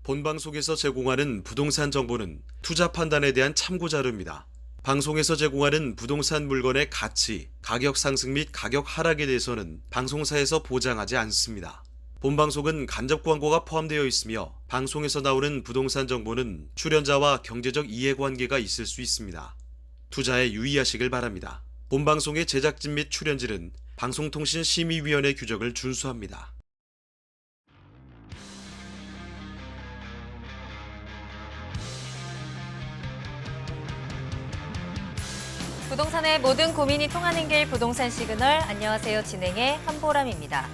본방송에서 제공하는 부동산 정보는 투자 판단에 대한 참고 자료입니다. 방송에서 제공하는 부동산 물건의 가치, 가격 상승 및 가격 하락에 대해서는 방송사에서 보장하지 않습니다. 본방송은 간접 광고가 포함되어 있으며 방송에서 나오는 부동산 정보는 출연자와 경제적 이해관계가 있을 수 있습니다. 투자에 유의하시길 바랍니다. 본방송의 제작진 및 출연진은 방송통신심의위원회 규정을 준수합니다. 부동산의 모든 고민이 통하는 길 부동산 시그널. 안녕하세요. 진행의 한보람입니다.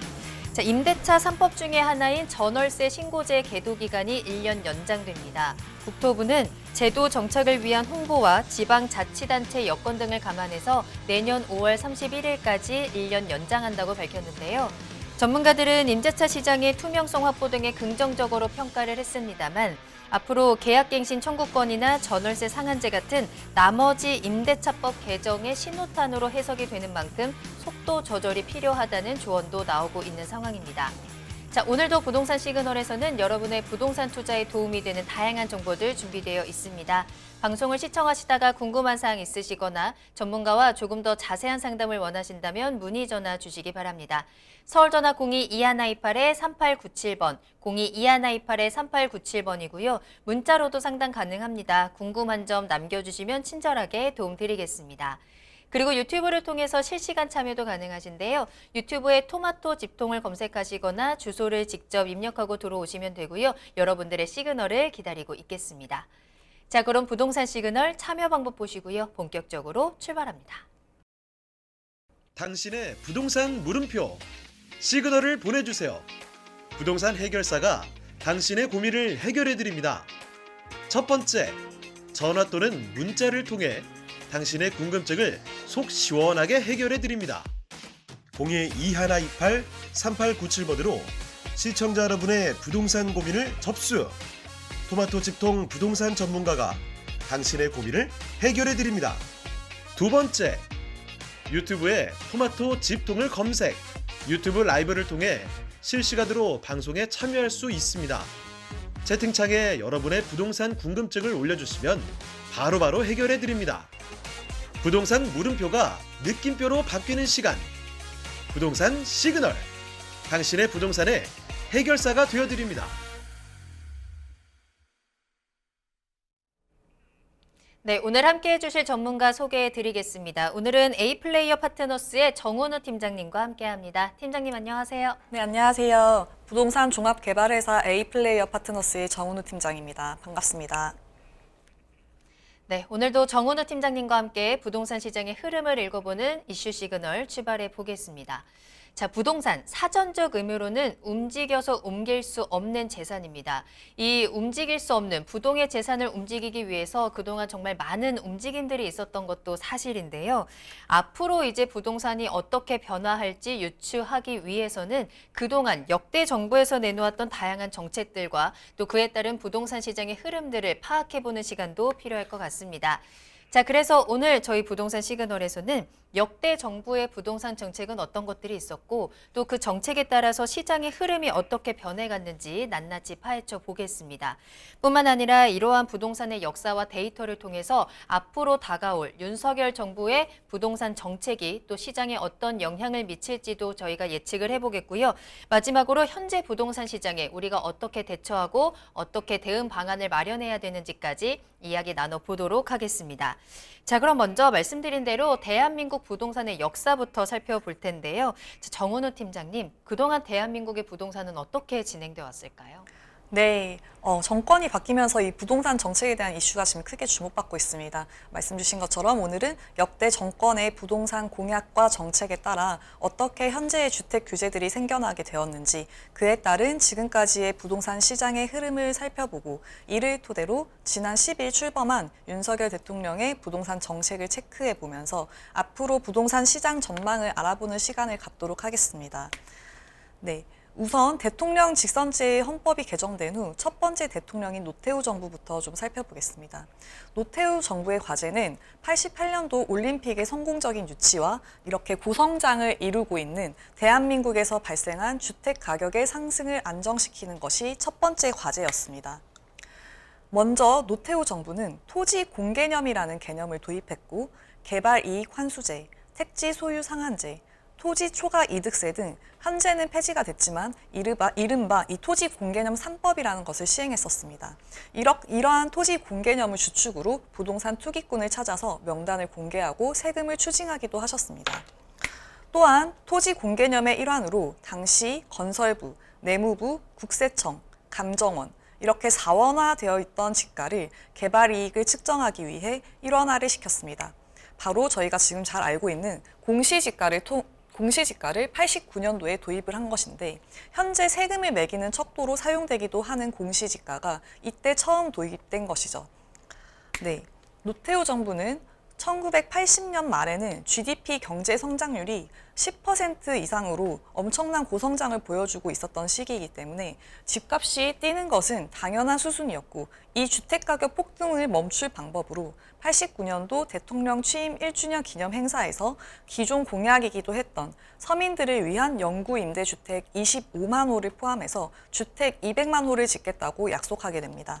자, 임대차 3법 중에 하나인 전월세 신고제 계도 기간이 1년 연장됩니다. 국토부는 제도 정착을 위한 홍보와 지방자치단체 여건 등을 감안해서 내년 5월 31일까지 1년 연장한다고 밝혔는데요. 전문가들은 임대차 시장의 투명성 확보 등에 긍정적으로 평가를 했습니다만 앞으로 계약갱신 청구권이나 전월세 상한제 같은 나머지 임대차법 개정의 신호탄으로 해석이 되는 만큼 속도 조절이 필요하다는 조언도 나오고 있는 상황입니다. 자, 오늘도 부동산 시그널에서는 여러분의 부동산 투자에 도움이 되는 다양한 정보들 준비되어 있습니다. 방송을 시청하시다가 궁금한 사항 있으시거나 전문가와 조금 더 자세한 상담을 원하신다면 문의 전화 주시기 바랍니다. 서울 전화 02-2128-3897번, 02-2128-3897번이고요. 문자로도 상담 가능합니다. 궁금한 점 남겨주시면 친절하게 도움드리겠습니다. 그리고 유튜브를 통해서 실시간 참여도 가능하신데요. 유튜브에 토마토 집통을 검색하시거나 주소를 직접 입력하고 들어오시면 되고요. 여러분들의 시그널을 기다리고 있겠습니다. 자, 그럼 부동산 시그널 참여 방법 보시고요. 본격적으로 출발합니다. 당신의 부동산 물음표 시그널을 보내주세요. 부동산 해결사가 당신의 고민을 해결해드립니다. 첫 번째, 전화 또는 문자를 통해 당신의 궁금증을 속 시원하게 해결해드립니다. 02-2128-3897번으로 시청자 여러분의 부동산 고민을 접수. 토마토 집통 부동산 전문가가 당신의 고민을 해결해드립니다. 두 번째, 유튜브에 토마토 집통을 검색. 유튜브 라이브를 통해 실시간으로 방송에 참여할 수 있습니다. 채팅창에 여러분의 부동산 궁금증을 올려주시면 바로바로 해결해드립니다. 부동산 물음표가 느낌표로 바뀌는 시간. 부동산 시그널. 당신의 부동산의 해결사가 되어드립니다. 네, 오늘 함께해 주실 전문가 소개해 드리겠습니다. 오늘은 A플레이어 파트너스의 정은우 팀장님과 함께합니다. 팀장님 안녕하세요. 네, 안녕하세요. 부동산 종합개발회사 A플레이어 파트너스의 정은우 팀장입니다. 반갑습니다. 네, 오늘도 정은우 팀장님과 함께 부동산 시장의 흐름을 읽어보는 이슈 시그널 출발해 보겠습니다. 자, 부동산 사전적 의미로는 움직여서 옮길 수 없는 재산입니다. 이 움직일 수 없는 부동의 재산을 움직이기 위해서 그동안 정말 많은 움직임들이 있었던 것도 사실인데요. 앞으로 이제 부동산이 어떻게 변화할지 유추하기 위해서는 그동안 역대 정부에서 내놓았던 다양한 정책들과 또 그에 따른 부동산 시장의 흐름들을 파악해보는 시간도 필요할 것 같습니다. 자, 그래서 오늘 저희 부동산 시그널에서는 역대 정부의 부동산 정책은 어떤 것들이 있었고 또 그 정책에 따라서 시장의 흐름이 어떻게 변해갔는지 낱낱이 파헤쳐 보겠습니다. 뿐만 아니라 이러한 부동산의 역사와 데이터를 통해서 앞으로 다가올 윤석열 정부의 부동산 정책이 또 시장에 어떤 영향을 미칠지도 저희가 예측을 해보겠고요. 마지막으로 현재 부동산 시장에 우리가 어떻게 대처하고 어떻게 대응 방안을 마련해야 되는지까지 이야기 나눠보도록 하겠습니다. 자, 그럼 먼저 말씀드린 대로 대한민국 부동산의 역사부터 살펴볼 텐데요. 정은우 팀장님, 그동안 대한민국의 부동산은 어떻게 진행되어 왔을까요? 네, 정권이 바뀌면서 이 부동산 정책에 대한 이슈가 지금 크게 주목받고 있습니다. 말씀 주신 것처럼 오늘은 역대 정권의 부동산 공약과 정책에 따라 어떻게 현재의 주택 규제들이 생겨나게 되었는지 그에 따른 지금까지의 부동산 시장의 흐름을 살펴보고 이를 토대로 지난 10일 출범한 윤석열 대통령의 부동산 정책을 체크해보면서 앞으로 부동산 시장 전망을 알아보는 시간을 갖도록 하겠습니다. 네. 우선 대통령 직선제의 헌법이 개정된 후 첫 번째 대통령인 노태우 정부부터 좀 살펴보겠습니다. 노태우 정부의 과제는 88년도 올림픽의 성공적인 유치와 이렇게 고성장을 이루고 있는 대한민국에서 발생한 주택 가격의 상승을 안정시키는 것이 첫 번째 과제였습니다. 먼저 노태우 정부는 토지 공개념이라는 개념을 도입했고 개발 이익 환수제, 택지 소유 상한제, 토지 초과 이득세 등 현재는 폐지가 됐지만 이른바 이 토지 공개념 3법이라는 것을 시행했었습니다. 이러한 토지 공개념을 주축으로 부동산 투기꾼을 찾아서 명단을 공개하고 세금을 추징하기도 하셨습니다. 또한 토지 공개념의 일환으로 당시 건설부, 내무부, 국세청, 감정원 이렇게 사원화되어 있던 지가를 개발 이익을 측정하기 위해 일원화를 시켰습니다. 바로 저희가 지금 잘 알고 있는 공시지가를 89년도에 도입을 한 것인데 현재 세금을 매기는 척도로 사용되기도 하는 공시지가가 이때 처음 도입된 것이죠. 네, 노태우 정부는 1980년 말에는 GDP 경제 성장률이 10% 이상으로 엄청난 고성장을 보여주고 있었던 시기이기 때문에 집값이 뛰는 것은 당연한 수순이었고 이 주택가격 폭등을 멈출 방법으로 89년도 대통령 취임 1주년 기념 행사에서 기존 공약이기도 했던 서민들을 위한 영구 임대주택 25만 호를 포함해서 주택 200만 호를 짓겠다고 약속하게 됩니다.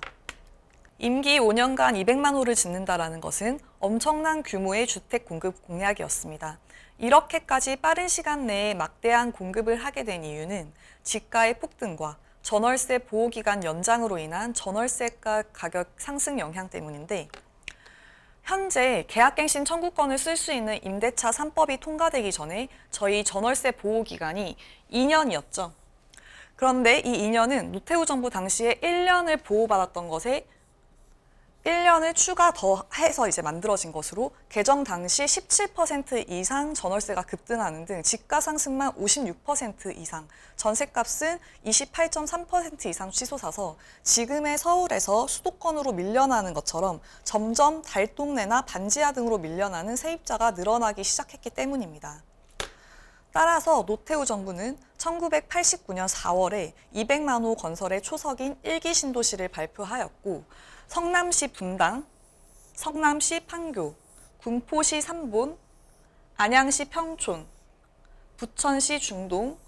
임기 5년간 200만 호를 짓는다라는 것은 엄청난 규모의 주택 공급 공약이었습니다. 이렇게까지 빠른 시간 내에 막대한 공급을 하게 된 이유는 지가의 폭등과 전월세 보호기간 연장으로 인한 전월세가 가격 상승 영향 때문인데 현재 계약갱신 청구권을 쓸 수 있는 임대차 3법이 통과되기 전에 저희 전월세 보호기간이 2년이었죠. 그런데 이 2년은 노태우 정부 당시에 1년을 보호받았던 것에 1년을 추가 더 해서 이제 만들어진 것으로 개정 당시 17% 이상 전월세가 급등하는 등 지가 상승만 56% 이상, 전셋값은 28.3% 이상 치솟아서 지금의 서울에서 수도권으로 밀려나는 것처럼 점점 달동네나 반지하 등으로 밀려나는 세입자가 늘어나기 시작했기 때문입니다. 따라서 노태우 정부는 1989년 4월에 200만 호 건설의 초석인 1기 신도시를 발표하였고 성남시 분당, 성남시 판교, 군포시 삼본, 안양시 평촌, 부천시 중동,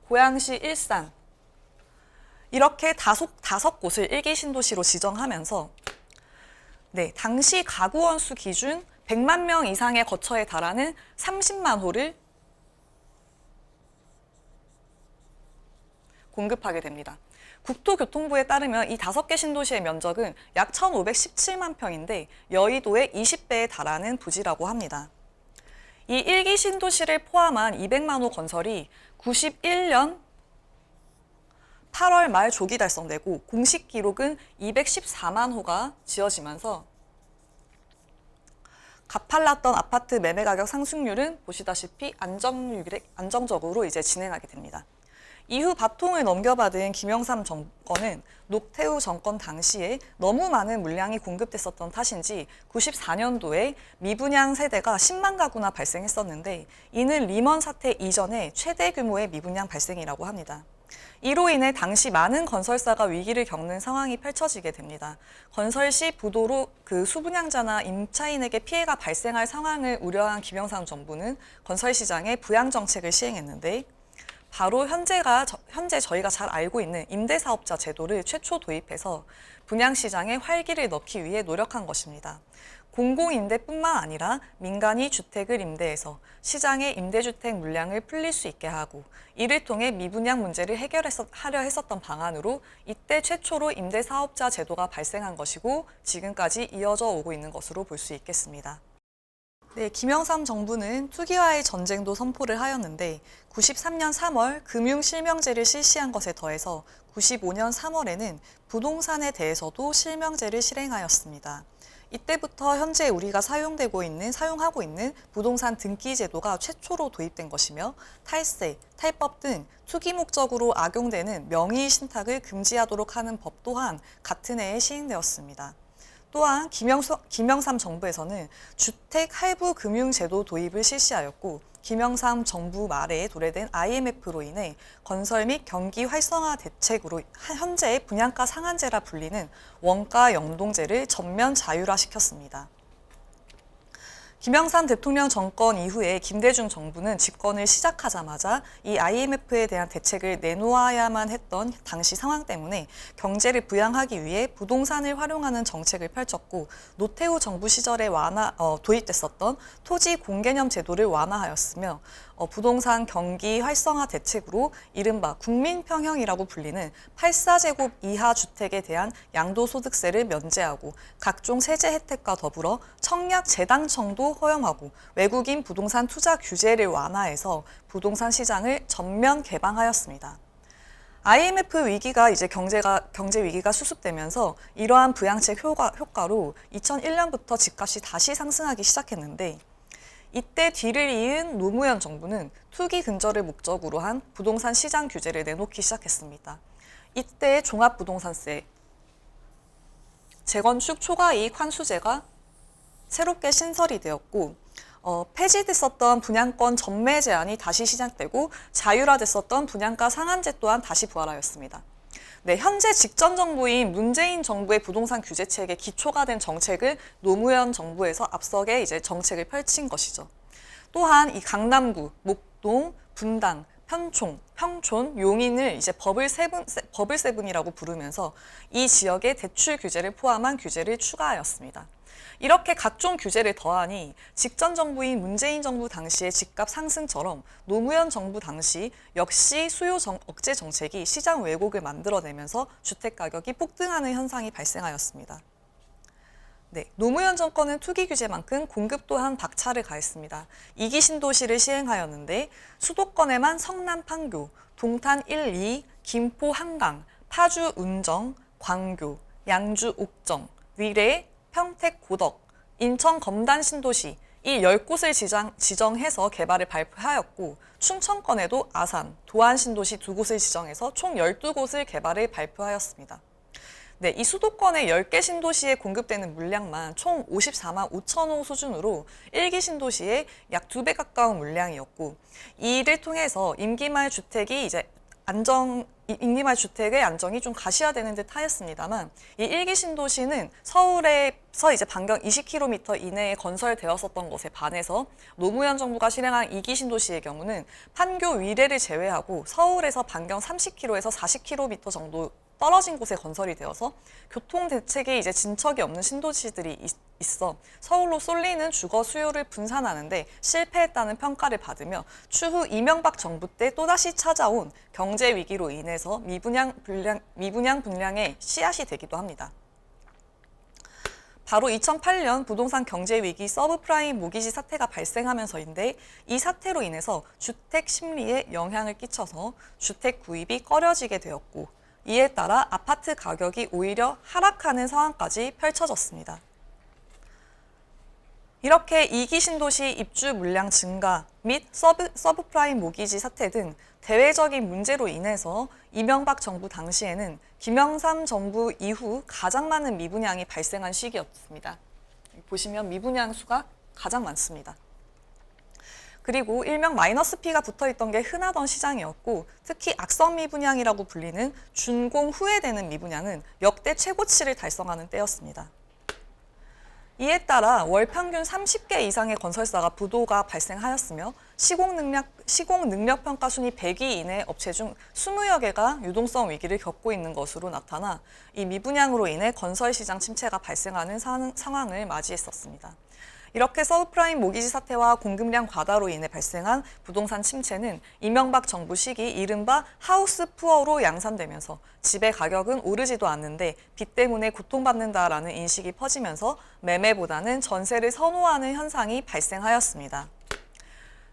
고양시 일산 이렇게 다섯 곳을 1기 신도시로 지정하면서 당시 가구 원수 기준 100만 명 이상의 거처에 달하는 30만 호를 공급하게 됩니다. 국토교통부에 따르면 이 5개 신도시의 면적은 약 1,517만 평인데 여의도의 20배에 달하는 부지라고 합니다. 이 1기 신도시를 포함한 200만 호 건설이 91년 8월 말 조기 달성되고 공식 기록은 214만 호가 지어지면서 가팔랐던 아파트 매매 가격 상승률은 보시다시피 안정적으로 이제 진행하게 됩니다. 이후 바통을 넘겨받은 김영삼 정권은 노태우 정권 당시에 너무 많은 물량이 공급됐었던 탓인지 94년도에 미분양 세대가 10만 가구나 발생했었는데 이는 리먼 사태 이전에 최대 규모의 미분양 발생이라고 합니다. 이로 인해 당시 많은 건설사가 위기를 겪는 상황이 펼쳐지게 됩니다. 건설 시 부도로 수분양자나 임차인에게 피해가 발생할 상황을 우려한 김영삼 정부는 건설 시장에 부양 정책을 시행했는데 바로 현재 저희가 잘 알고 있는 임대사업자 제도를 최초 도입해서 분양시장에 활기를 넣기 위해 노력한 것입니다. 공공임대뿐만 아니라 민간이 주택을 임대해서 시장의 임대주택 물량을 풀릴 수 있게 하고 이를 통해 미분양 문제를 해결하려 했었던 방안으로 이때 최초로 임대사업자 제도가 발생한 것이고 지금까지 이어져 오고 있는 것으로 볼 수 있겠습니다. 네, 김영삼 정부는 투기와의 전쟁도 선포를 하였는데 93년 3월 금융실명제를 실시한 것에 더해서 95년 3월에는 부동산에 대해서도 실명제를 실행하였습니다. 이때부터 현재 우리가 사용하고 있는 부동산 등기 제도가 최초로 도입된 것이며 탈세, 탈법 등 투기 목적으로 악용되는 명의 신탁을 금지하도록 하는 법 또한 같은 해에 시행되었습니다. 또한 김영삼 정부에서는 주택 할부 금융 제도 도입을 실시하였고 김영삼 정부 말에 도래된 IMF로 인해 건설 및 경기 활성화 대책으로 현재 분양가 상한제라 불리는 원가 연동제를 전면 자율화시켰습니다. 김영삼 대통령 정권 이후에 김대중 정부는 집권을 시작하자마자 이 IMF에 대한 대책을 내놓아야만 했던 당시 상황 때문에 경제를 부양하기 위해 부동산을 활용하는 정책을 펼쳤고 노태우 정부 시절에 도입됐었던 토지 공개념 제도를 완화하였으며 부동산 경기 활성화 대책으로 이른바 국민평형이라고 불리는 84제곱 이하 주택에 대한 양도소득세를 면제하고 각종 세제 혜택과 더불어 청약 재당청도 허용하고 외국인 부동산 투자 규제를 완화해서 부동산 시장을 전면 개방하였습니다. IMF 위기가 이제 경제 위기가 수습되면서 이러한 부양책 효과로 2001년부터 집값이 다시 상승하기 시작했는데 이때 뒤를 이은 노무현 정부는 투기 근절을 목적으로 한 부동산 시장 규제를 내놓기 시작했습니다. 이때 종합부동산세, 재건축 초과이익 환수제가 새롭게 신설이 되었고 폐지됐었던 분양권 전매 제한이 다시 시작되고 자율화됐었던 분양가 상한제 또한 다시 부활하였습니다. 네, 현재 직전 정부인 문재인 정부의 부동산 규제책에 기초가 된 정책을 노무현 정부에서 앞서게 이제 정책을 펼친 것이죠. 또한 이 강남구, 목동, 분당, 편촌, 용인을 이제 버블 세븐이라고 부르면서 이 지역의 대출 규제를 포함한 규제를 추가하였습니다. 이렇게 각종 규제를 더하니 직전 정부인 문재인 정부 당시의 집값 상승처럼 노무현 정부 당시 역시 수요 억제 정책이 시장 왜곡을 만들어내면서 주택 가격이 폭등하는 현상이 발생하였습니다. 네, 노무현 정권은 투기 규제만큼 공급 또한 박차를 가했습니다. 2기 신도시를 시행하였는데 수도권에만 성남 판교, 동탄 1, 2, 김포 한강, 파주 운정, 광교, 양주 옥정, 위례, 평택 고덕, 인천 검단 신도시 이 10곳을 지정해서 개발을 발표하였고 충청권에도 아산, 도안 신도시 2곳을 지정해서 총 12곳을 개발을 발표하였습니다. 네, 이 수도권의 10개 신도시에 공급되는 물량만 총 54만 5천 호 수준으로 1기 신도시의 약 2배 가까운 물량이었고 이를 통해서 임기말 주택의 안정이 좀 가시화되는 듯 하였습니다만 이 1기 신도시는 서울에서 이제 반경 20km 이내에 건설되었었던 것에 반해서 노무현 정부가 실행한 2기 신도시의 경우는 판교 위례를 제외하고 서울에서 반경 30km에서 40km 정도 떨어진 곳에 건설이 되어서 교통 대책에 이제 진척이 없는 신도시들이 있어 서울로 쏠리는 주거 수요를 분산하는데 실패했다는 평가를 받으며 추후 이명박 정부 때 또다시 찾아온 경제 위기로 인해서 미분양 분량의 씨앗이 되기도 합니다. 바로 2008년 부동산 경제 위기 서브프라임 모기지 사태가 발생하면서인데 이 사태로 인해서 주택 심리에 영향을 끼쳐서 주택 구입이 꺼려지게 되었고 이에 따라 아파트 가격이 오히려 하락하는 상황까지 펼쳐졌습니다. 이렇게 2기 신도시 입주 물량 증가 및 서브프라임 모기지 사태 등 대외적인 문제로 인해서 이명박 정부 당시에는 김영삼 정부 이후 가장 많은 미분양이 발생한 시기였습니다. 보시면 미분양 수가 가장 많습니다. 그리고 일명 마이너스 P가 붙어있던 게 흔하던 시장이었고 특히 악성 미분양이라고 불리는 준공 후에 되는 미분양은 역대 최고치를 달성하는 때였습니다. 이에 따라 월 평균 30개 이상의 건설사가 부도가 발생하였으며 시공 능력 평가 순위 100위 이내 업체 중 20여 개가 유동성 위기를 겪고 있는 것으로 나타나 이 미분양으로 인해 건설 시장 침체가 발생하는 상황을 맞이했었습니다. 이렇게 서브프라임 모기지 사태와 공급량 과다로 인해 발생한 부동산 침체는 이명박 정부 시기 이른바 하우스 푸어로 양산되면서 집의 가격은 오르지도 않는데 빚 때문에 고통받는다라는 인식이 퍼지면서 매매보다는 전세를 선호하는 현상이 발생하였습니다.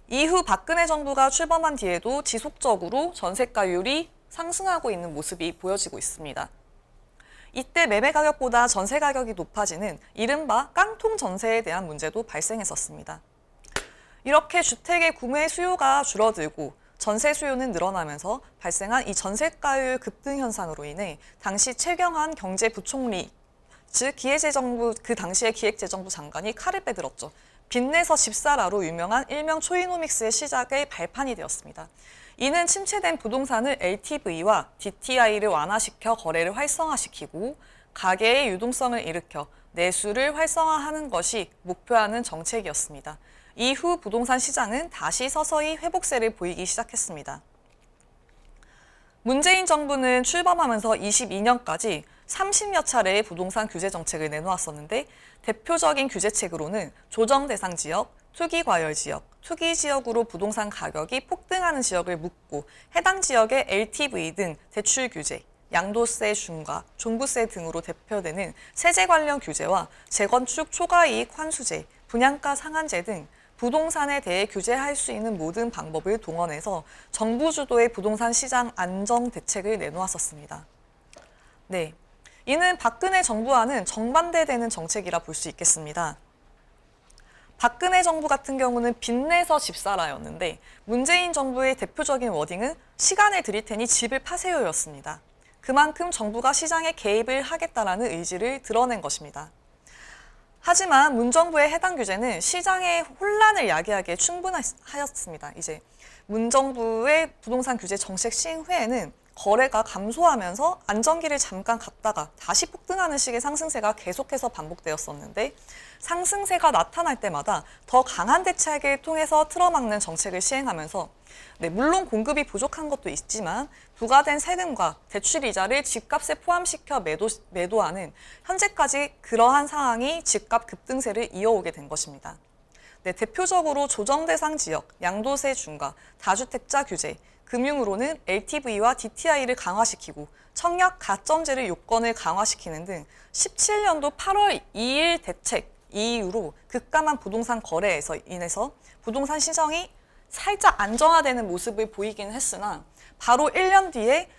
이후 박근혜 정부가 출범한 뒤에도 지속적으로 전세가율이 상승하고 있는 모습이 보여지고 있습니다. 이때 매매 가격보다 전세 가격이 높아지는 이른바 깡통 전세에 대한 문제도 발생했었습니다. 이렇게 주택의 구매 수요가 줄어들고 전세 수요는 늘어나면서 발생한 이 전세가율 급등 현상으로 인해 당시 최경환 경제부총리, 즉 그 당시의 기획재정부 장관이 칼을 빼들었죠. 빚내서 집 사라로 유명한 일명 초이노믹스의 시작의 발판이 되었습니다. 이는 침체된 부동산을 LTV와 DTI를 완화시켜 거래를 활성화시키고 가계의 유동성을 일으켜 내수를 활성화하는 것이 목표하는 정책이었습니다. 이후 부동산 시장은 다시 서서히 회복세를 보이기 시작했습니다. 문재인 정부는 출범하면서 22년까지 30여 차례의 부동산 규제 정책을 내놓았었는데 대표적인 규제책으로는 조정 대상 지역, 투기 과열 지역, 투기 지역으로 부동산 가격이 폭등하는 지역을 묶고 해당 지역의 LTV 등 대출 규제, 양도세 중과, 종부세 등으로 대표되는 세제 관련 규제와 재건축 초과이익 환수제, 분양가 상한제 등 부동산에 대해 규제할 수 있는 모든 방법을 동원해서 정부 주도의 부동산 시장 안정 대책을 내놓았었습니다. 네, 이는 박근혜 정부와는 정반대되는 정책이라 볼 수 있겠습니다. 박근혜 정부 같은 경우는 빚내서 집 사라였는데 문재인 정부의 대표적인 워딩은 시간을 드릴 테니 집을 파세요였습니다. 그만큼 정부가 시장에 개입을 하겠다라는 의지를 드러낸 것입니다. 하지만 문정부의 해당 규제는 시장의 혼란을 야기하기에 충분하였습니다. 이제 문정부의 부동산 규제 정책 시행 후에는 거래가 감소하면서 안정기를 잠깐 갔다가 다시 폭등하는 식의 상승세가 계속해서 반복되었었는데 상승세가 나타날 때마다 더 강한 대책을 통해서 틀어막는 정책을 시행하면서 물론 공급이 부족한 것도 있지만 부과된 세금과 대출 이자를 집값에 포함시켜 매도하는 현재까지 그러한 상황이 집값 급등세를 이어오게 된 것입니다. 대표적으로 조정 대상 지역, 양도세 중과, 다주택자 규제, 금융으로는 LTV와 DTI를 강화시키고 청약 가점제를 요건을 강화시키는 등 17년도 8월 2일 대책 이후로 급감한 부동산 거래에서 인해서 부동산 시장이 살짝 안정화되는 모습을 보이긴 했으나 바로 1년 뒤에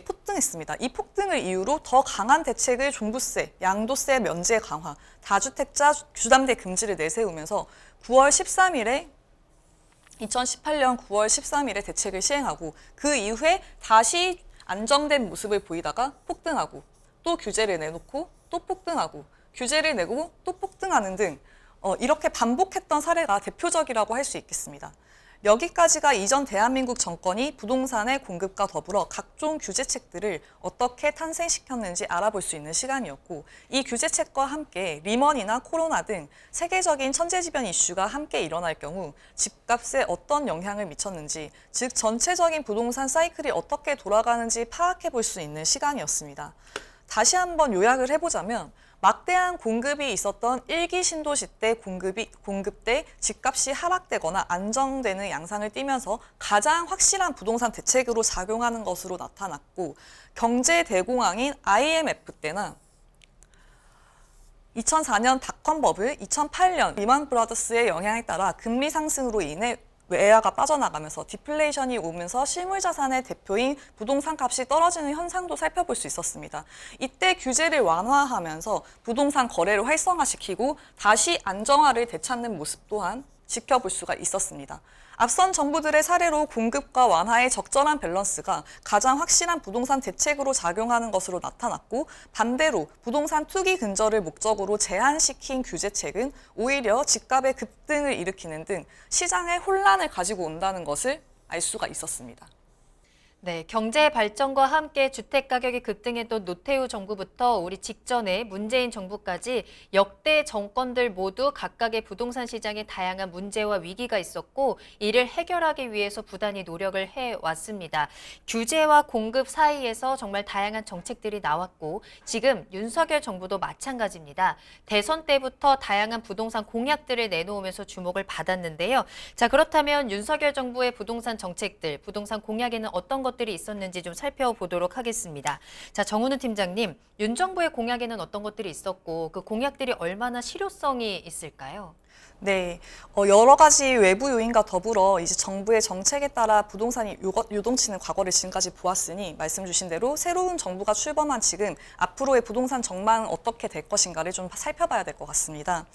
폭등했습니다. 이 폭등을 이유로 더 강한 대책을 종부세, 양도세 면제 강화, 다주택자 주담대 금지를 내세우면서 2018년 9월 13일에 대책을 시행하고 그 이후에 다시 안정된 모습을 보이다가 폭등하고 또 규제를 내놓고 또 폭등하고 규제를 내고 또 폭등하는 등 이렇게 반복했던 사례가 대표적이라고 할 수 있겠습니다. 여기까지가 이전 대한민국 정권이 부동산의 공급과 더불어 각종 규제책들을 어떻게 탄생시켰는지 알아볼 수 있는 시간이었고 이 규제책과 함께 리먼이나 코로나 등 세계적인 천재지변 이슈가 함께 일어날 경우 집값에 어떤 영향을 미쳤는지 즉 전체적인 부동산 사이클이 어떻게 돌아가는지 파악해 볼 수 있는 시간이었습니다. 다시 한번 요약을 해보자면 막대한 공급이 있었던 1기 신도시 때 공급 때 집값이 하락되거나 안정되는 양상을 띠면서 가장 확실한 부동산 대책으로 작용하는 것으로 나타났고 경제 대공황인 IMF 때나 2004년 닷컴 버블, 2008년 리먼 브라더스의 영향에 따라 금리 상승으로 인해 외야가 빠져나가면서 디플레이션이 오면서 실물자산의 대표인 부동산 값이 떨어지는 현상도 살펴볼 수 있었습니다. 이때 규제를 완화하면서 부동산 거래를 활성화시키고 다시 안정화를 되찾는 모습 또한 지켜볼 수가 있었습니다. 앞선 정부들의 사례로 공급과 완화의 적절한 밸런스가 가장 확실한 부동산 대책으로 작용하는 것으로 나타났고 반대로 부동산 투기 근절을 목적으로 제한시킨 규제책은 오히려 집값의 급등을 일으키는 등 시장의 혼란을 가지고 온다는 것을 알 수가 있었습니다. 네, 경제 발전과 함께 주택 가격이 급등했던 노태우 정부부터 우리 직전에 문재인 정부까지 역대 정권들 모두 각각의 부동산 시장에 다양한 문제와 위기가 있었고 이를 해결하기 위해서 부단히 노력을 해왔습니다. 규제와 공급 사이에서 정말 다양한 정책들이 나왔고 지금 윤석열 정부도 마찬가지입니다. 대선 때부터 다양한 부동산 공약들을 내놓으면서 주목을 받았는데요. 자, 그렇다면 윤석열 정부의 부동산 정책들, 부동산 공약에는 어떤 것들이 있었는지 좀 살펴보도록 하겠습니다. 자, 정은우 팀장님, 윤 정부의 공약에는 어떤 것들이 있었고 그 공약들이 얼마나 실효성이 있을까요? 네, 여러 가지 외부 요인과 더불어 이제 정부의 정책에 따라 부동산이 요동치는 과거를 지금까지 보았으니 말씀 주신 대로 새로운 정부가 출범한 지금 앞으로의 부동산 전망은 어떻게 될 것인가를 좀 살펴봐야 될 것 같습니다.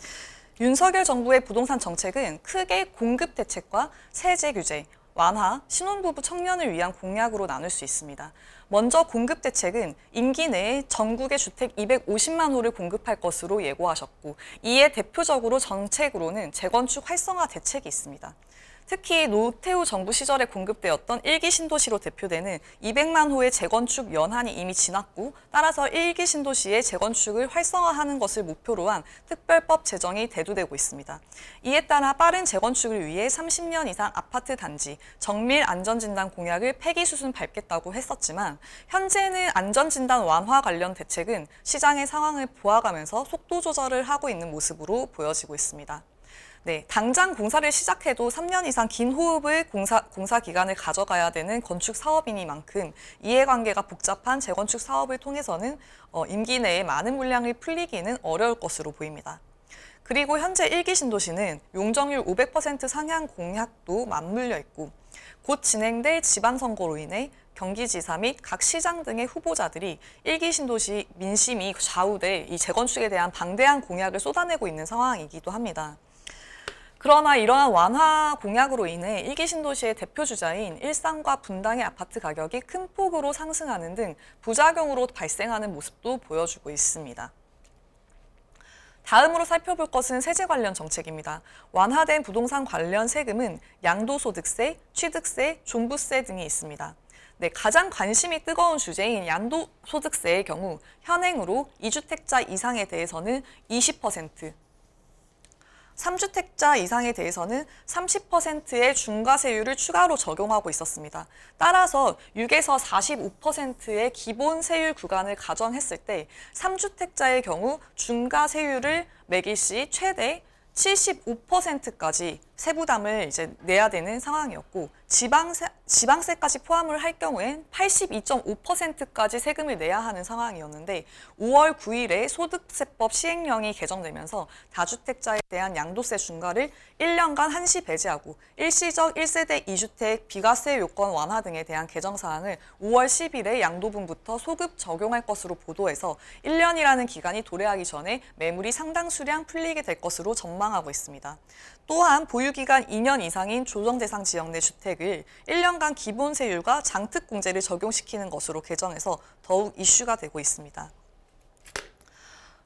윤석열 정부의 부동산 정책은 크게 공급 대책과 세제 규제, 완화, 신혼부부 청년을 위한 공약으로 나눌 수 있습니다. 먼저 공급 대책은 임기 내에 전국의 주택 250만 호를 공급할 것으로 예고하셨고, 이에 대표적으로 정책으로는 재건축 활성화 대책이 있습니다. 특히 노태우 정부 시절에 공급되었던 1기 신도시로 대표되는 200만 호의 재건축 연한이 이미 지났고, 따라서 1기 신도시의 재건축을 활성화하는 것을 목표로 한 특별법 제정이 대두되고 있습니다. 이에 따라 빠른 재건축을 위해 30년 이상 아파트 단지 정밀 안전진단 공약을 폐기 수순 밟겠다고 했었지만, 현재는 안전진단 완화 관련 대책은 시장의 상황을 보아가면서 속도 조절을 하고 있는 모습으로 보여지고 있습니다. 네, 당장 공사를 시작해도 3년 이상 긴 호흡의 공사 기간을 가져가야 되는 건축 사업이니만큼 이해관계가 복잡한 재건축 사업을 통해서는 임기 내에 많은 물량을 풀리기는 어려울 것으로 보입니다. 그리고 현재 1기 신도시는 용적률 500% 상향 공약도 맞물려 있고, 곧 진행될 지방선거로 인해 경기지사 및 각 시장 등의 후보자들이 1기 신도시 민심이 좌우돼 이 재건축에 대한 방대한 공약을 쏟아내고 있는 상황이기도 합니다. 그러나 이러한 완화 공약으로 인해 1기 신도시의 대표 주자인 일산과 분당의 아파트 가격이 큰 폭으로 상승하는 등 부작용으로 발생하는 모습도 보여주고 있습니다. 다음으로 살펴볼 것은 세제 관련 정책입니다. 완화된 부동산 관련 세금은 양도소득세, 취득세, 종부세 등이 있습니다. 네, 가장 관심이 뜨거운 주제인 양도소득세의 경우 현행으로 2주택자 이상에 대해서는 20%, 3주택자 이상에 대해서는 30%의 중과세율을 추가로 적용하고 있었습니다. 따라서 6에서 45%의 기본 세율 구간을 가정했을 때 3주택자의 경우 중과세율을 매길 시 최대 75%까지 세부담을 이제 내야 되는 상황이었고, 지방세까지 포함을 할 경우엔 82.5%까지 세금을 내야 하는 상황이었는데, 5월 9일에 소득세법 시행령이 개정되면서 다주택자에 대한 양도세 중과를 1년간 한시 배제하고 일시적 1세대 2주택 비과세 요건 완화 등에 대한 개정 사항을 5월 10일에 양도분부터 소급 적용할 것으로 보도해서 1년이라는 기간이 도래하기 전에 매물이 상당 수량 풀리게 될 것으로 전망하고 있습니다. 또한 보유기간 2년 이상인 조정대상 지역 내 주택을 1년간 기본세율과 장특공제를 적용시키는 것으로 개정해서 더욱 이슈가 되고 있습니다.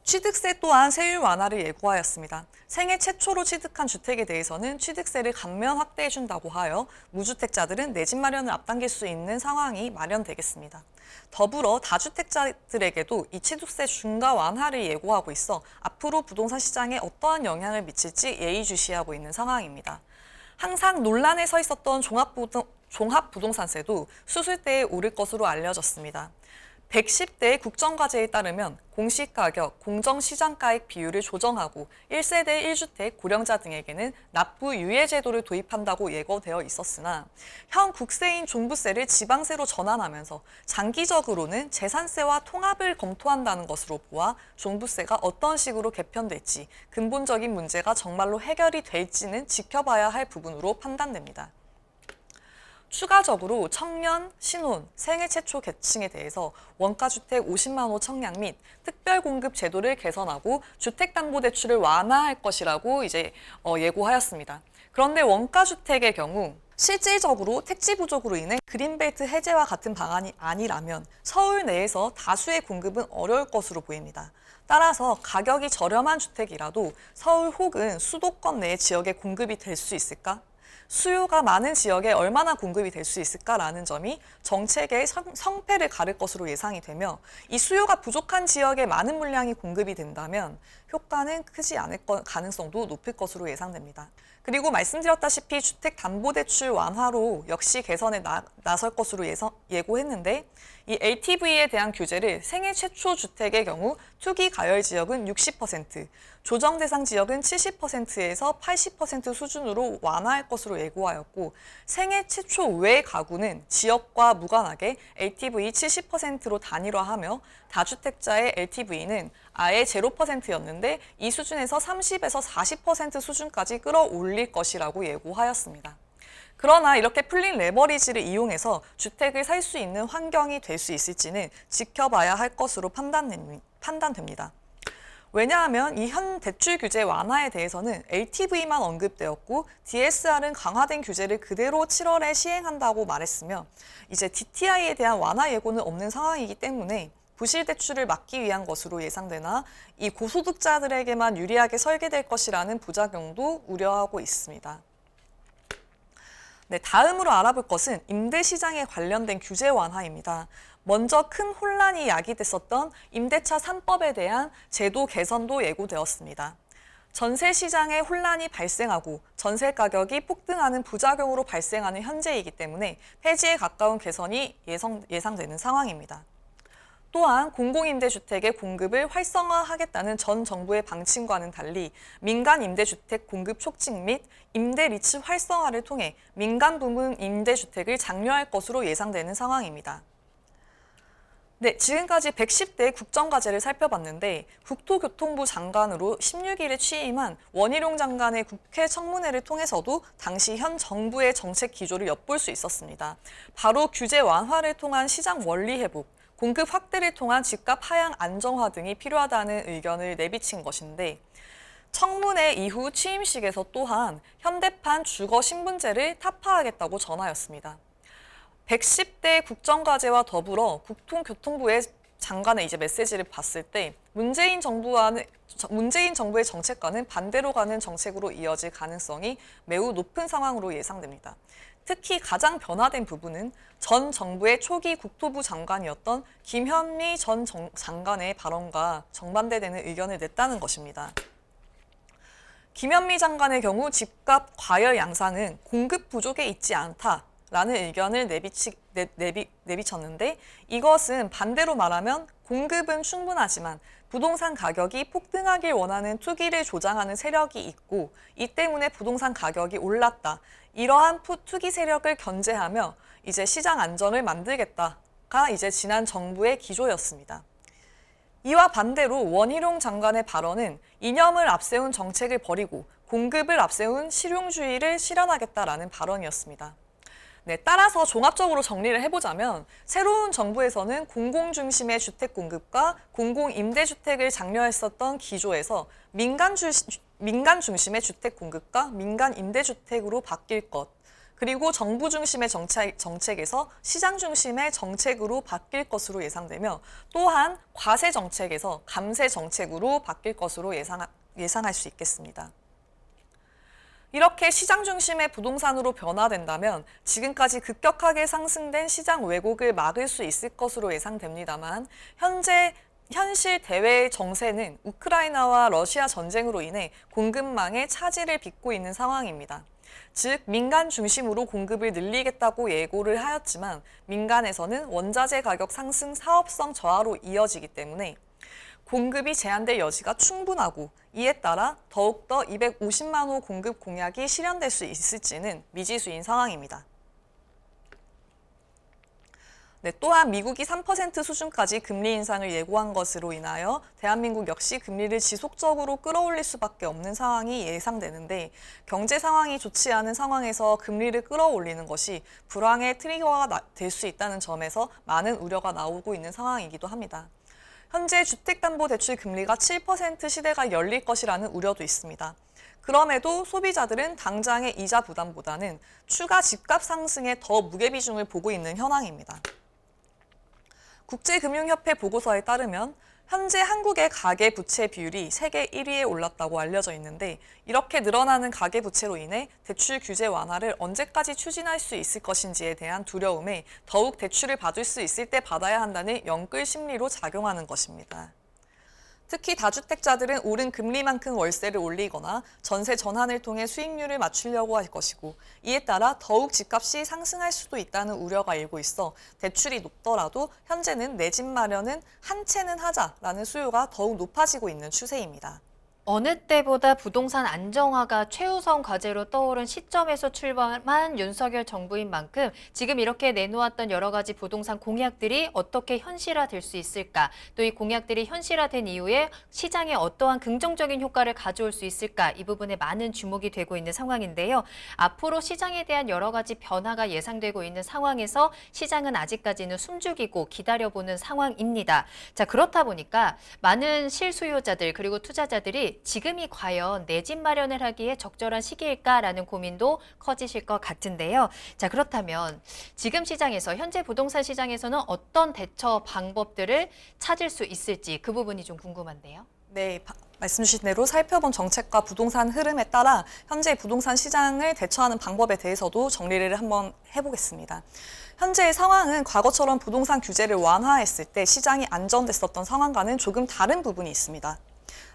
취득세 또한 세율 완화를 예고하였습니다. 생애 최초로 취득한 주택에 대해서는 취득세를 감면 확대해준다고 하여 무주택자들은 내 집 마련을 앞당길 수 있는 상황이 마련되겠습니다. 더불어 다주택자들에게도 이 취득세 중과 완화를 예고하고 있어 앞으로 부동산 시장에 어떠한 영향을 미칠지 예의주시하고 있는 상황입니다. 항상 논란에 서 있었던 종합부동산세도 수술대에 오를 것으로 알려졌습니다. 110대 국정과제에 따르면 공시가격, 공정시장가액 비율을 조정하고 1세대 1주택 고령자 등에게는 납부 유예 제도를 도입한다고 예고되어 있었으나, 현 국세인 종부세를 지방세로 전환하면서 장기적으로는 재산세와 통합을 검토한다는 것으로 보아 종부세가 어떤 식으로 개편될지 근본적인 문제가 정말로 해결이 될지는 지켜봐야 할 부분으로 판단됩니다. 추가적으로 청년, 신혼, 생애 최초 계층에 대해서 원가주택 50만 호 청약 및 특별공급 제도를 개선하고 주택담보대출을 완화할 것이라고 예고하였습니다. 그런데 원가주택의 경우 실질적으로 택지 부족으로 인해 그린벨트 해제와 같은 방안이 아니라면 서울 내에서 다수의 공급은 어려울 것으로 보입니다. 따라서 가격이 저렴한 주택이라도 서울 혹은 수도권 내 지역에 공급이 될 수 있을까? 수요가 많은 지역에 얼마나 공급이 될 수 있을까라는 점이 정책의 성패를 가를 것으로 예상이 되며, 이 수요가 부족한 지역에 많은 물량이 공급이 된다면 효과는 크지 않을 가능성도 높을 것으로 예상됩니다. 그리고 말씀드렸다시피 주택담보대출 완화로 역시 개선에 나설 것으로 예고했는데, 이 LTV에 대한 규제를 생애 최초 주택의 경우 투기 가열 지역은 60%, 조정 대상 지역은 70%에서 80% 수준으로 완화할 것으로 예고하였고, 생애 최초 외 가구는 지역과 무관하게 LTV 70%로 단일화하며 다주택자의 LTV는 아예 0%였는데 이 수준에서 30에서 40% 수준까지 끌어올릴 것이라고 예고하였습니다. 그러나 이렇게 풀린 레버리지를 이용해서 주택을 살 수 있는 환경이 될 수 있을지는 지켜봐야 할 것으로 판단됩니다. 왜냐하면 이 현 대출 규제 완화에 대해서는 LTV만 언급되었고 DSR은 강화된 규제를 그대로 7월에 시행한다고 말했으며 이제 DTI에 대한 완화 예고는 없는 상황이기 때문에 부실 대출을 막기 위한 것으로 예상되나 이 고소득자들에게만 유리하게 설계될 것이라는 부작용도 우려하고 있습니다. 네, 다음으로 알아볼 것은 임대시장에 관련된 규제 완화입니다. 먼저 큰 혼란이 야기됐었던 임대차 3법에 대한 제도 개선도 예고되었습니다. 전세 시장에 혼란이 발생하고 전세 가격이 폭등하는 부작용으로 발생하는 현재이기 때문에 폐지에 가까운 개선이 예상되는 상황입니다. 또한 공공임대주택의 공급을 활성화하겠다는 전 정부의 방침과는 달리 민간 임대주택 공급 촉진 및 임대 리츠 활성화를 통해 민간 부문 임대주택을 장려할 것으로 예상되는 상황입니다. 네, 지금까지 110대 국정과제를 살펴봤는데 국토교통부 장관으로 16일에 취임한 원희룡 장관의 국회 청문회를 통해서도 당시 현 정부의 정책 기조를 엿볼 수 있었습니다. 바로 규제 완화를 통한 시장 원리 회복, 공급 확대를 통한 집값 하향 안정화 등이 필요하다는 의견을 내비친 것인데 청문회 이후 취임식에서 또한 현대판 주거 신분제를 타파하겠다고 전하였습니다. 110대 국정과제와 더불어 국토교통부의 장관의 메시지를 봤을 때 문재인 정부의 정책과는 반대로 가는 정책으로 이어질 가능성이 매우 높은 상황으로 예상됩니다. 특히 가장 변화된 부분은 전 정부의 초기 국토부 장관이었던 김현미 전 장관의 발언과 정반대되는 의견을 냈다는 것입니다. 김현미 장관의 경우 집값 과열 양상은 공급 부족에 있지 않다라는 의견을 내비쳤는데 이것은 반대로 말하면 공급은 충분하지만 부동산 가격이 폭등하길 원하는 투기를 조장하는 세력이 있고 이 때문에 부동산 가격이 올랐다. 이러한 투기 세력을 견제하며 이제 시장 안정을 만들겠다가 지난 정부의 기조였습니다. 이와 반대로 원희룡 장관의 발언은 이념을 앞세운 정책을 버리고 공급을 앞세운 실용주의를 실현하겠다라는 발언이었습니다. 네, 따라서 종합적으로 정리를 해보자면 새로운 정부에서는 공공 중심의 주택 공급과 공공 임대주택을 장려했었던 기조에서 민간 중심의 주택 공급과 민간 임대주택으로 바뀔 것, 그리고 정부 중심의 정책에서 시장 중심의 정책으로 바뀔 것으로 예상되며 또한 과세 정책에서 감세 정책으로 바뀔 것으로 예상할 수 있겠습니다. 이렇게 시장 중심의 부동산으로 변화된다면 지금까지 급격하게 상승된 시장 왜곡을 막을 수 있을 것으로 예상됩니다만 현실 대외 정세는 우크라이나와 러시아 전쟁으로 인해 공급망에 차질을 빚고 있는 상황입니다. 즉 민간 중심으로 공급을 늘리겠다고 예고를 하였지만 민간에서는 원자재 가격 상승 사업성 저하로 이어지기 때문에 공급이 제한될 여지가 충분하고 이에 따라 더욱더 250만 호 공급 공약이 실현될 수 있을지는 미지수인 상황입니다. 네, 또한 미국이 3% 수준까지 금리 인상을 예고한 것으로 인하여 대한민국 역시 금리를 지속적으로 끌어올릴 수밖에 없는 상황이 예상되는데 경제 상황이 좋지 않은 상황에서 금리를 끌어올리는 것이 불황의 트리거가 될 수 있다는 점에서 많은 우려가 나오고 있는 상황이기도 합니다. 현재 주택담보대출 금리가 7% 시대가 열릴 것이라는 우려도 있습니다. 그럼에도 소비자들은 당장의 이자 부담보다는 추가 집값 상승에 더 무게비중을 보고 있는 현황입니다. 국제금융협회 보고서에 따르면 현재 한국의 가계부채 비율이 세계 1위에 올랐다고 알려져 있는데 이렇게 늘어나는 가계부채로 인해 대출 규제 완화를 언제까지 추진할 수 있을 것인지에 대한 두려움에 더욱 대출을 받을 수 있을 때 받아야 한다는 영끌 심리로 작용하는 것입니다. 특히 다주택자들은 오른 금리만큼 월세를 올리거나 전세 전환을 통해 수익률을 맞추려고 할 것이고 이에 따라 더욱 집값이 상승할 수도 있다는 우려가 일고 있어 대출이 높더라도 현재는 내 집 마련은 한 채는 하자라는 수요가 더욱 높아지고 있는 추세입니다. 어느 때보다 부동산 안정화가 최우선 과제로 떠오른 시점에서 출범한 윤석열 정부인 만큼 지금 이렇게 내놓았던 여러 가지 부동산 공약들이 어떻게 현실화될 수 있을까, 또 이 공약들이 현실화된 이후에 시장에 어떠한 긍정적인 효과를 가져올 수 있을까, 이 부분에 많은 주목이 되고 있는 상황인데요. 앞으로 시장에 대한 여러 가지 변화가 예상되고 있는 상황에서 시장은 아직까지는 숨죽이고 기다려보는 상황입니다. 자, 그렇다 보니까 많은 실수요자들 그리고 투자자들이 지금이 과연 내 집 마련을 하기에 적절한 시기일까라는 고민도 커지실 것 같은데요. 자, 그렇다면 지금 시장에서, 현재 부동산 시장에서는 어떤 대처 방법들을 찾을 수 있을지 그 부분이 좀 궁금한데요. 네, 말씀 주신 대로 살펴본 정책과 부동산 흐름에 따라 현재 부동산 시장을 대처하는 방법에 대해서도 정리를 한번 해보겠습니다. 현재의 상황은 과거처럼 부동산 규제를 완화했을 때 시장이 안정됐었던 상황과는 조금 다른 부분이 있습니다.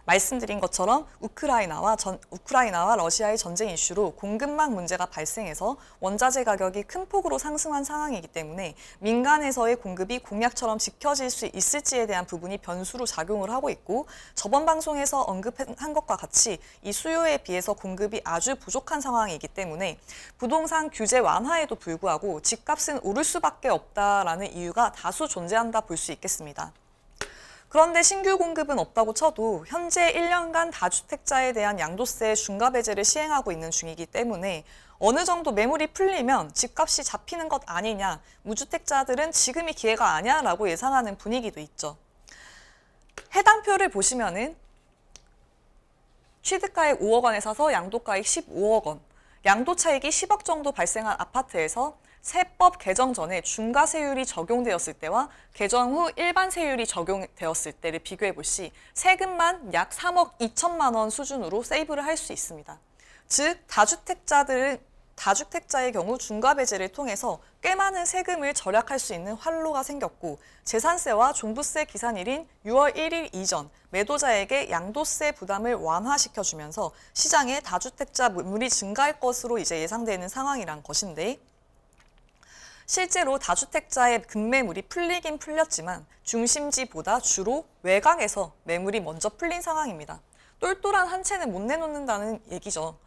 말씀드린 것처럼 우크라이나와 러시아의 전쟁 이슈로 공급망 문제가 발생해서 원자재 가격이 큰 폭으로 상승한 상황이기 때문에 민간에서의 공급이 공약처럼 지켜질 수 있을지에 대한 부분이 변수로 작용을 하고 있고, 저번 방송에서 언급한 것과 같이 이 수요에 비해서 공급이 아주 부족한 상황이기 때문에 부동산 규제 완화에도 불구하고 집값은 오를 수밖에 없다라는 이유가 다수 존재한다 볼 수 있겠습니다. 그런데 신규 공급은 없다고 쳐도 현재 1년간 다주택자에 대한 양도세 중과 배제를 시행하고 있는 중이기 때문에 어느 정도 매물이 풀리면 집값이 잡히는 것 아니냐, 무주택자들은 지금이 기회가 아니야라고 예상하는 분위기도 있죠. 해당 표를 보시면은 취득가액 5억 원에 사서 양도가액 15억 원, 양도 차익이 10억 정도 발생한 아파트에서 세법 개정 전에 중과세율이 적용되었을 때와 개정 후 일반 세율이 적용되었을 때를 비교해 볼 시 세금만 약 3억 2천만 원 수준으로 세이브를 할 수 있습니다. 즉, 다주택자의 경우 중과배제를 통해서 꽤 많은 세금을 절약할 수 있는 활로가 생겼고, 재산세와 종부세 기산일인 6월 1일 이전 매도자에게 양도세 부담을 완화시켜주면서 시장에 다주택자 매물이 증가할 것으로 이제 예상되는 상황이란 것인데, 실제로 다주택자의 급매물이 풀리긴 풀렸지만 중심지보다 주로 외곽에서 매물이 먼저 풀린 상황입니다. 똘똘한 한 채는 못 내놓는다는 얘기죠.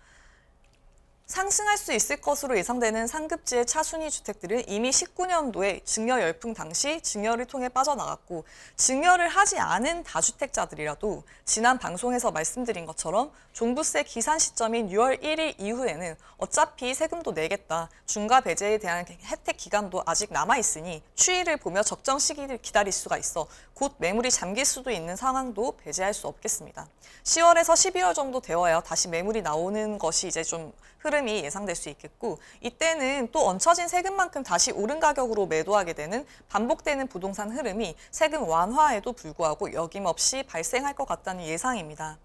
상승할 수 있을 것으로 예상되는 상급지의 차순위 주택들은 이미 19년도에 증여 열풍 당시 증여를 통해 빠져나갔고, 증여를 하지 않은 다주택자들이라도 지난 방송에서 말씀드린 것처럼 종부세 기산 시점인 6월 1일 이후에는 어차피 세금도 내겠다, 중과 배제에 대한 혜택 기간도 아직 남아있으니 추이를 보며 적정 시기를 기다릴 수가 있어 곧 매물이 잠길 수도 있는 상황도 배제할 수 없겠습니다. 10월에서 12월 정도 되어야 다시 매물이 나오는 것이 이제 좀 흐름이 예상될 수 있겠고, 이때는 또 얹혀진 세금만큼 다시 오른 가격으로 매도하게 되는 반복되는 부동산 흐름이 세금 완화에도 불구하고 여김없이 발생할 것 같다는 예상입니다.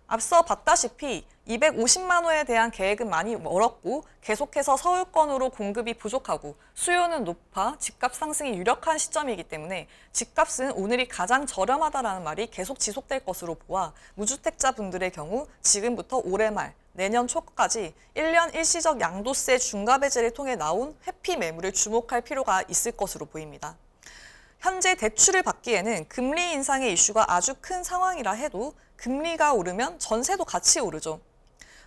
앞서 봤다시피 250만 호에 대한 계획은 많이 멀었고, 계속해서 서울권으로 공급이 부족하고 수요는 높아 집값 상승이 유력한 시점이기 때문에 집값은 오늘이 가장 저렴하다라는 말이 계속 지속될 것으로 보아 무주택자분들의 경우 지금부터 올해 말 내년 초까지 1년 일시적 양도세 중과 배제를 통해 나온 회피 매물을 주목할 필요가 있을 것으로 보입니다. 현재 대출을 받기에는 금리 인상의 이슈가 아주 큰 상황이라 해도 금리가 오르면 전세도 같이 오르죠.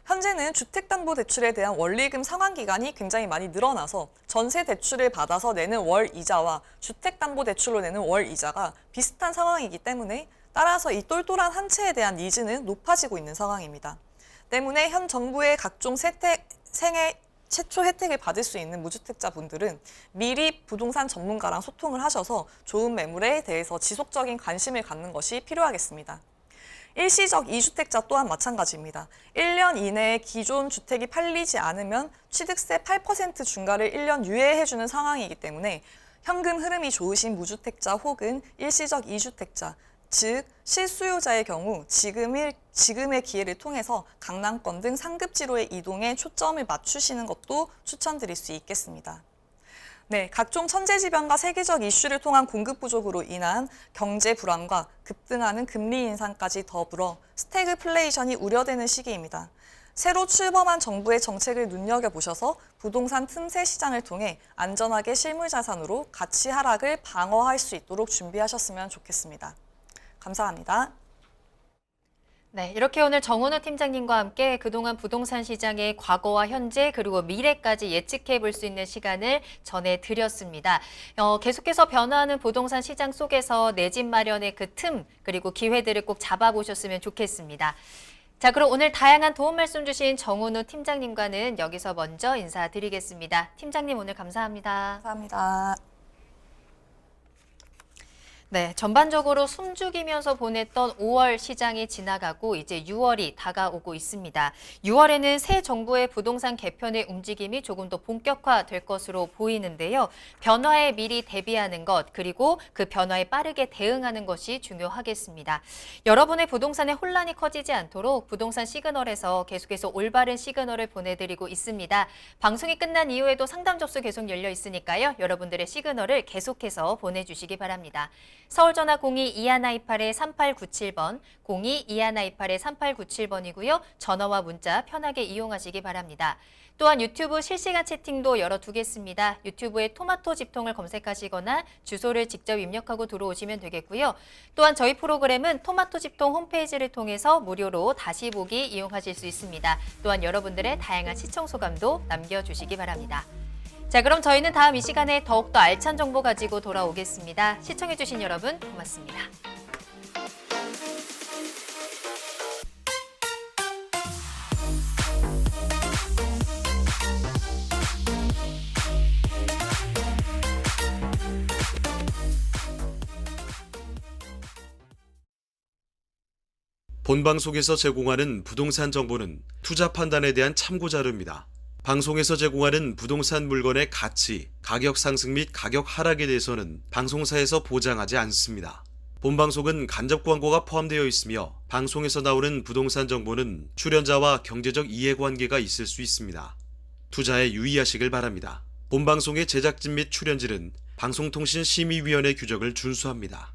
현재는 주택담보대출에 대한 원리금 상환기간이 굉장히 많이 늘어나서 전세 대출을 받아서 내는 월 이자와 주택담보대출로 내는 월 이자가 비슷한 상황이기 때문에 따라서 이 똘똘한 한 채에 대한 니즈는 높아지고 있는 상황입니다. 때문에 현 정부의 각종 생애 최초 혜택을 받을 수 있는 무주택자분들은 미리 부동산 전문가랑 소통을 하셔서 좋은 매물에 대해서 지속적인 관심을 갖는 것이 필요하겠습니다. 일시적 2주택자 또한 마찬가지입니다. 1년 이내에 기존 주택이 팔리지 않으면 취득세 8% 중과를 1년 유예해주는 상황이기 때문에 현금 흐름이 좋으신 무주택자 혹은 일시적 2주택자, 즉 실수요자의 경우 지금의 기회를 통해서 강남권 등 상급지로의 이동에 초점을 맞추시는 것도 추천드릴 수 있겠습니다. 네, 각종 천재지변과 세계적 이슈를 통한 공급 부족으로 인한 경제 불안과 급등하는 금리 인상까지 더불어 스태그플레이션이 우려되는 시기입니다. 새로 출범한 정부의 정책을 눈여겨보셔서 부동산 틈새 시장을 통해 안전하게 실물자산으로 가치 하락을 방어할 수 있도록 준비하셨으면 좋겠습니다. 감사합니다. 네, 이렇게 오늘 정은우 팀장님과 함께 그동안 부동산 시장의 과거와 현재 그리고 미래까지 예측해 볼 수 있는 시간을 전해드렸습니다. 계속해서 변화하는 부동산 시장 속에서 내 집 마련의 그 틈 그리고 기회들을 꼭 잡아보셨으면 좋겠습니다. 자, 그럼 오늘 다양한 도움 말씀 주신 정은우 팀장님과는 여기서 먼저 인사드리겠습니다. 팀장님 오늘 감사합니다. 감사합니다. 네, 전반적으로 숨죽이면서 보냈던 5월 시장이 지나가고 이제 6월이 다가오고 있습니다. 6월에는 새 정부의 부동산 개편의 움직임이 조금 더 본격화될 것으로 보이는데요. 변화에 미리 대비하는 것 그리고 그 변화에 빠르게 대응하는 것이 중요하겠습니다. 여러분의 부동산에 혼란이 커지지 않도록 부동산 시그널에서 계속해서 올바른 시그널을 보내드리고 있습니다. 방송이 끝난 이후에도 상담 접수 계속 열려 있으니까요. 여러분들의 시그널을 계속해서 보내주시기 바랍니다. 서울전화 02-2128-3897번, 02-2128-3897번이고요. 전화와 문자 편하게 이용하시기 바랍니다. 또한 유튜브 실시간 채팅도 열어두겠습니다. 유튜브에 토마토 집통을 검색하시거나 주소를 직접 입력하고 들어오시면 되겠고요. 또한 저희 프로그램은 토마토 집통 홈페이지를 통해서 무료로 다시 보기 이용하실 수 있습니다. 또한 여러분들의 다양한 시청 소감도 남겨주시기 바랍니다. 자, 그럼 저희는 다음 이 시간에 더욱더 알찬 정보 가지고 돌아오겠습니다. 시청해주신 여러분 고맙습니다. 본 방송에서 제공하는 부동산 정보는 투자 판단에 대한 참고 자료입니다. 방송에서 제공하는 부동산 물건의 가치, 가격 상승 및 가격 하락에 대해서는 방송사에서 보장하지 않습니다. 본 방송은 간접 광고가 포함되어 있으며 방송에서 나오는 부동산 정보는 출연자와 경제적 이해관계가 있을 수 있습니다. 투자에 유의하시길 바랍니다. 본 방송의 제작진 및 출연진은 방송통신심의위원회 규정을 준수합니다.